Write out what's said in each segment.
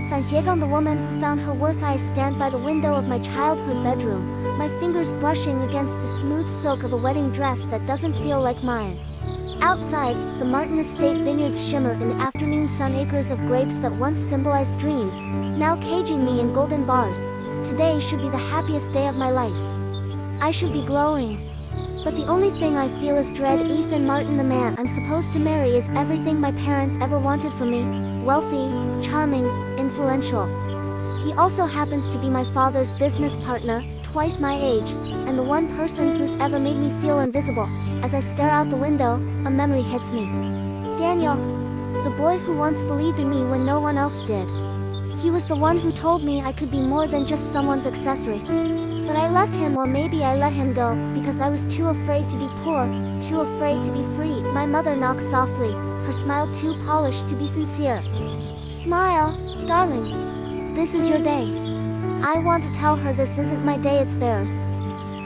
The woman who found her worth. I stand by the window of my childhood bedroom, my fingers brushing against the smooth silk of a wedding dress that doesn't feel like mine. Outside, the Martin Estate vineyards shimmer in the afternoon sun. Acres of grapes that once symbolized dreams, now caging me in golden bars. Today should be the happiest day of my life. I should be glowing. But the only thing I feel is dread. Ethan Martin, the man I'm supposed to marry, is everything my parents ever wanted for me. Wealthy, charming, influential. He also happens to be my father's business partner, twice my age, and the one person who's ever made me feel invisible. As I stare out the window, a memory hits me. Daniel, the boy who once believed in me when no one else did. He was the one who told me I could be more than just someone's accessory. But I left him, or maybe I let him go, because I was too afraid to be poor, too afraid to be free. My mother knocks softly, her smile too polished to be sincere. Smile, darling. This is your day. I want to tell her this isn't my day, it's theirs.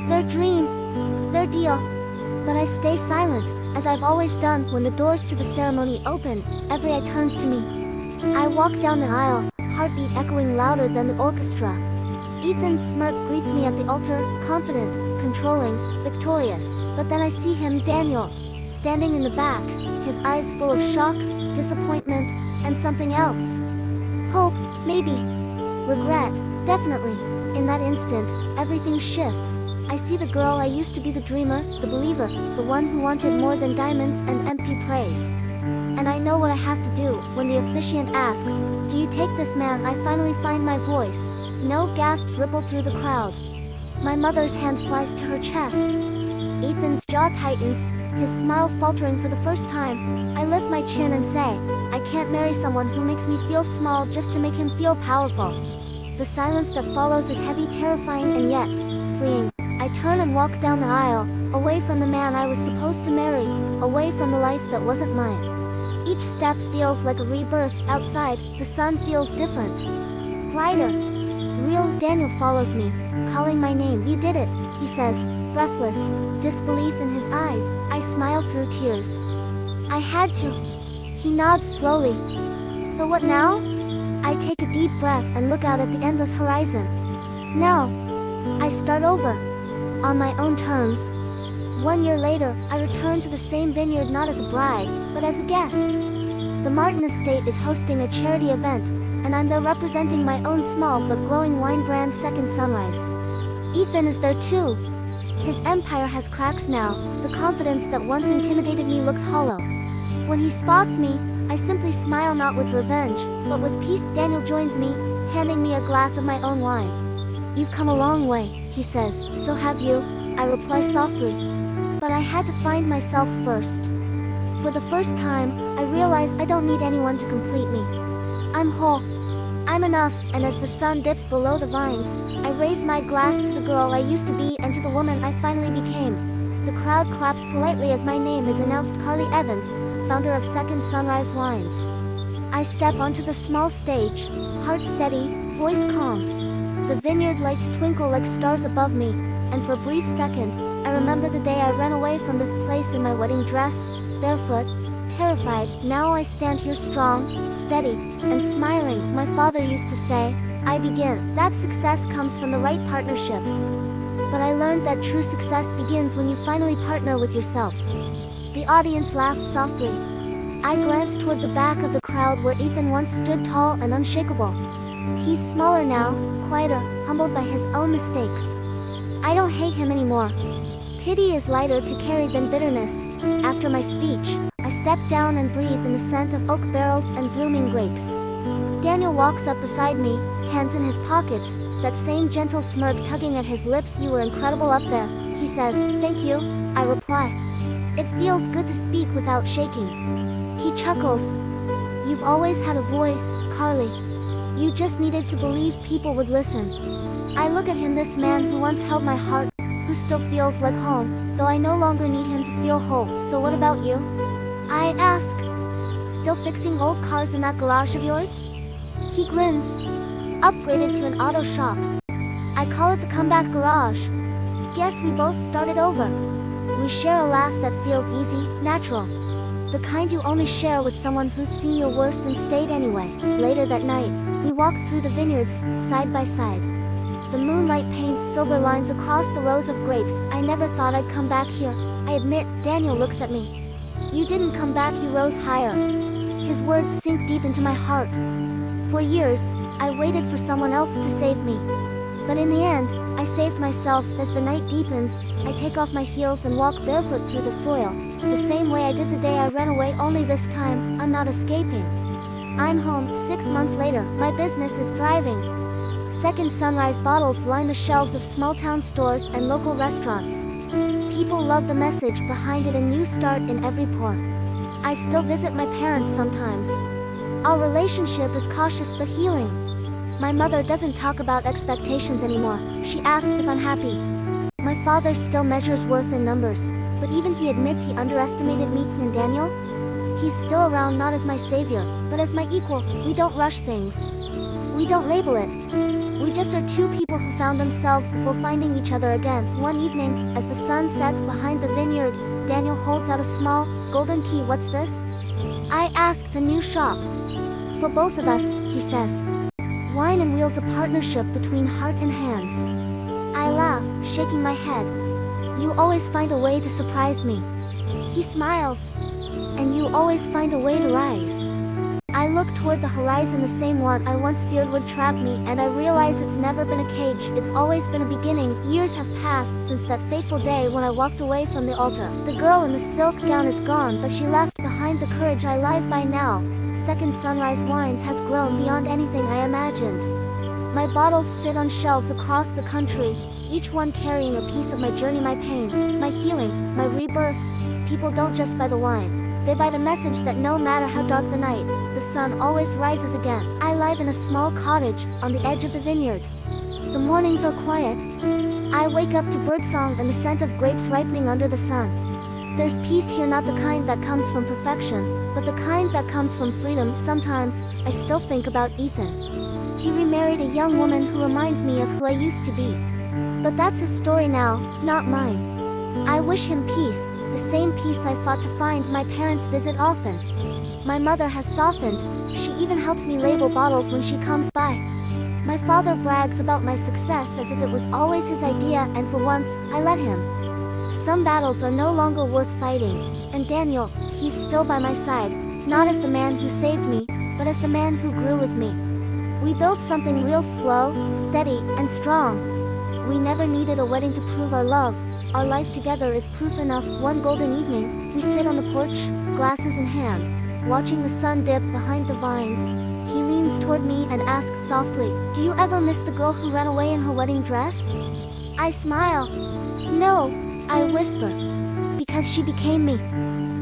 Their dream, their deal. But I stay silent, as I've always done. When the doors to the ceremony open, every eye turns to me. I walk down the aisle, heartbeat echoing louder than the orchestra. Ethan's smirk greets me at the altar, confident, controlling, victorious. But then I see him, Daniel, standing in the back, his eyes full of shock, disappointment, and something else. Hope, maybe. Regret, definitely. In that instant, everything shifts. I see the girl I used to be, the dreamer, the believer, the one who wanted more than diamonds and empty praise. And I know what I have to do. When the officiant asks, "Do you take this man?" I finally find my voice. No gasps ripple through the crowd. My mother's hand flies to her chest. Ethan's jaw tightens, his smile faltering for the first time. I lift my chin and say, I can't marry someone who makes me feel small just to make him feel powerful. The silence that follows is heavy, terrifying, and yet freeing. I turn and walk down the aisle, away from the man I was supposed to marry, away from the life that wasn't mine. Each step feels like a rebirth. Outside, the sun feels different. Brighter. Real. Daniel follows me, calling my name. "You did it," he says, breathless, disbelief in his eyes. I smile through tears. "I had to." He nods slowly. "So what now?" I take a deep breath and look out at the endless horizon. "No. I start over. On my own terms." 1 year later, I return to the same vineyard, not as a bride, but as a guest. The Martin Estate is hosting a charity event, and I'm there representing my own small but growing wine brand, Second Sunrise. Ethan is there too. His empire has cracks now. The confidence that once intimidated me looks hollow. When he spots me, I simply smile, not with revenge, but with peace. Daniel joins me, handing me a glass of my own wine. "You've come a long way," he says. "So have you," I reply softly. But I had to find myself first. For the first time, I realize I don't need anyone to complete me. I'm whole. I'm enough. And as the sun dips below the vines, I raise my glass to the girl I used to be and to the woman I finally became. The crowd claps politely as my name is announced. Carly Evans, founder of Second Sunrise Wines. I step onto the small stage, heart steady, voice calm. The vineyard lights twinkle like stars above me, and for a brief second, I remember the day I ran away from this place in my wedding dress, barefoot, terrified. Now I stand here strong, steady, and smiling. My father used to say, "I begin." That success comes from the right partnerships. But I learned that true success begins when you finally partner with yourself. The audience laughs softly. I glance toward the back of the crowd where Ethan once stood tall and unshakable. He's smaller now, quieter, humbled by his own mistakes. I don't hate him anymore. Pity is lighter to carry than bitterness. After my speech, I step down and breathe in the scent of oak barrels and blooming grapes. Daniel walks up beside me, hands in his pockets, that same gentle smirk tugging at his lips. "You were incredible up there," he says. "Thank you," I reply. It feels good to speak without shaking. He chuckles. "You've always had a voice, Carly. You just needed to believe people would listen." I look at him, this man who once held my heart, who still feels like home, though I no longer need him to feel whole. "So what about you?" I ask. "Still fixing old cars in that garage of yours?" He grins. "Upgraded to an auto shop. I call it the comeback garage. Guess we both started over." We share a laugh that feels easy, natural. The kind you only share with someone who's seen your worst and stayed anyway. Later that night, we walked through the vineyards, side by side. The moonlight paints silver lines across the rows of grapes. I never thought I'd come back here. I admit. Daniel looks at me. You didn't come back, you rose higher. His words sink deep into my heart. For years, I waited for someone else to save me. But in the end, I saved myself. As the night deepens, I take off my heels and walk barefoot through the soil, the same way I did the day I ran away, only this time, I'm not escaping. I'm home. 6 months later, my business is thriving. Second sunrise bottles line the shelves of small-town stores and local restaurants. People love the message behind it, a new start in every pore. I still visit my parents sometimes. Our relationship is cautious but healing. My mother doesn't talk about expectations anymore. She asks if I'm happy. My father still measures worth in numbers, but even he admits he underestimated me and Daniel. He's still around, not as my savior, but as my equal. We don't rush things. We don't label it. We just are two people who found themselves before finding each other again. One evening, as the sun sets behind the vineyard, Daniel holds out a small, golden key. What's this? I ask. The new shop. For both of us, he says. Wine and wheels, a partnership between heart and hands. I laugh, shaking my head. You always find a way to surprise me. He smiles. And you always find a way to rise. I look toward the horizon, the same one I once feared would trap me, and I realize it's never been a cage, it's always been a beginning. Years have passed since that fateful day when I walked away from the altar. The girl in the silk gown is gone, but she left behind the courage I live by now. Second sunrise wines has grown beyond anything I imagined. My bottles sit on shelves across the country, each one carrying a piece of my journey, my pain, my healing, my rebirth. People don't just buy the wine. They buy the message that no matter how dark the night, the sun always rises again. I live in a small cottage on the edge of the vineyard. The mornings are quiet. I wake up to birdsong and the scent of grapes ripening under the sun. There's peace here, not the kind that comes from perfection, but the kind that comes from freedom. Sometimes, I still think about Ethan. He remarried a young woman who reminds me of who I used to be. But that's his story now, not mine. I wish him peace. The same peace I fought to find. My parents visit often. My mother has softened. She even helps me label bottles when she comes by. My father brags about my success as if it was always his idea, and for once, I let him. Some battles are no longer worth fighting. And Daniel, he's still by my side, not as the man who saved me, but as the man who grew with me. We built something real, slow, steady, and strong. We never needed a wedding to prove our love. Our life together is proof enough. One golden evening, we sit on the porch, glasses in hand, watching the sun dip behind the vines. He leans toward me and asks softly, "Do you ever miss the girl who ran away in her wedding dress?" I smile. "No," I whisper, "because she became me."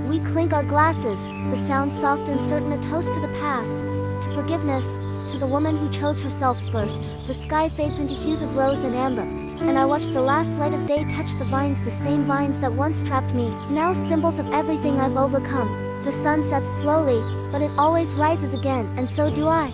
We clink our glasses, the sound soft and certain, a toast to the past, to forgiveness, to the woman who chose herself first. The sky fades into hues of rose and amber, and I watch the last light of day touch the vines, the same vines that once trapped me, now symbols of everything I've overcome. The sun sets slowly, but it always rises again, and so do I.